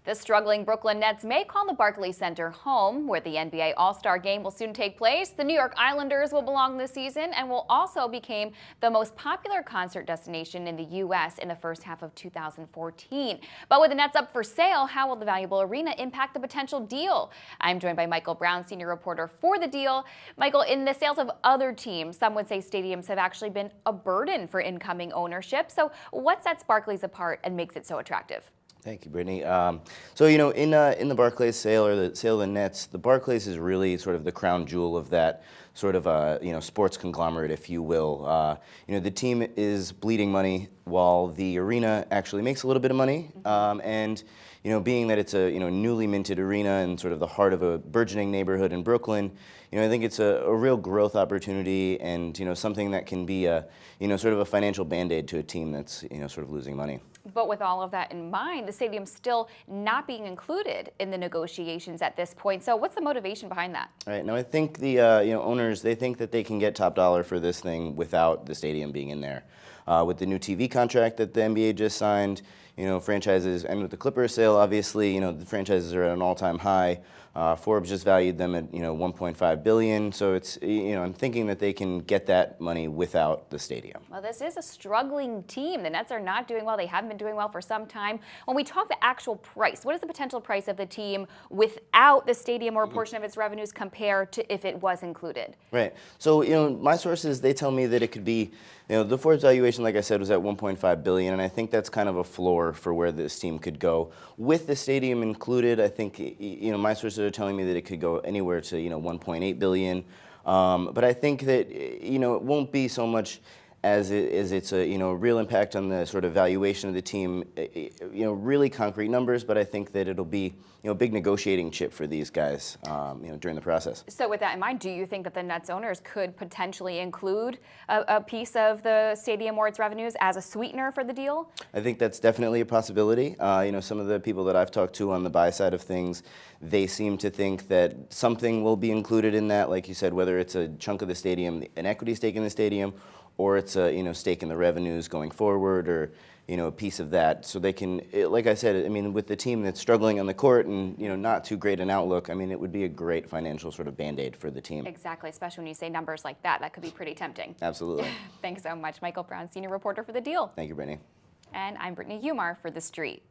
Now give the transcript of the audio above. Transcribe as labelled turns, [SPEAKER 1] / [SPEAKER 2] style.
[SPEAKER 1] The struggling Brooklyn Nets may call the Barclays Center home, where the NBA All-Star Game will soon take place. The New York Islanders will belong this season and will also become the most popular concert destination in the U.S. in the first half of 2014. But with the Nets up for sale, how will the valuable arena impact the potential deal? I'm joined by Michael Brown, senior reporter for The Deal. Michael, in the sales of other teams, some would say stadiums have actually been a burden for incoming ownership. So what sets Barclays apart and makes it so attractive?
[SPEAKER 2] Thank you, Brittany. In the Barclays sale, or the sale of the Nets, the Barclays is really sort of the crown jewel of that sort of sports conglomerate, if you will. The team is bleeding money while the arena actually makes a little bit of money. Being that it's a newly minted arena and sort of the heart of a burgeoning neighborhood in Brooklyn, I think it's a real growth opportunity and something that can be a sort of a financial band-aid to a team that's sort of losing money.
[SPEAKER 1] But with all of that in mind, the stadium's still not being included in the negotiations at this point. So what's the motivation behind that?
[SPEAKER 2] Right. Now, I think the owners, they think that they can get top dollar for this thing without the stadium being in there. With the new TV contract that the NBA just signed, franchises, and with the Clippers sale, obviously, the franchises are at an all-time high. Forbes just valued them at, $1.5 billion. So it's, I'm thinking that they can get that money without the stadium.
[SPEAKER 1] Well, this is a struggling team. The Nets are not doing well. They haven't been doing well for some time. When we talk the actual price, what is the potential price of the team without the stadium or a portion of its revenues compared to if it was included?
[SPEAKER 2] Right. So, my sources, they tell me that it could be, the Forbes valuation, like I said, was at $1.5 billion, and I think that's kind of a floor for where this team could go. With the stadium included, I think, my sources are telling me that it could go anywhere to, $1.8 billion. But I think that, it won't be so much as it's a real impact on the sort of valuation of the team, really concrete numbers, but I think that it'll be a big negotiating chip for these guys during the process.
[SPEAKER 1] So with that in mind, do you think that the Nets owners could potentially include a piece of the stadium or its revenues as a sweetener for the deal?
[SPEAKER 2] I think that's definitely a possibility. Some of the people that I've talked to on the buy side of things, they seem to think that something will be included in that, like you said, whether it's a chunk of the stadium, an equity stake in the stadium, or it's a stake in the revenues going forward, or a piece of that, so they can, like I said, with the team that's struggling on the court and not too great an outlook, it would be a great financial sort of band-aid for the team.
[SPEAKER 1] Exactly, especially when you say numbers like that, that could be pretty tempting.
[SPEAKER 2] Absolutely.
[SPEAKER 1] Thanks so much, Michael Brown, senior reporter for The Deal.
[SPEAKER 2] Thank you, Brittany.
[SPEAKER 1] And I'm Brittany Umar for The Street.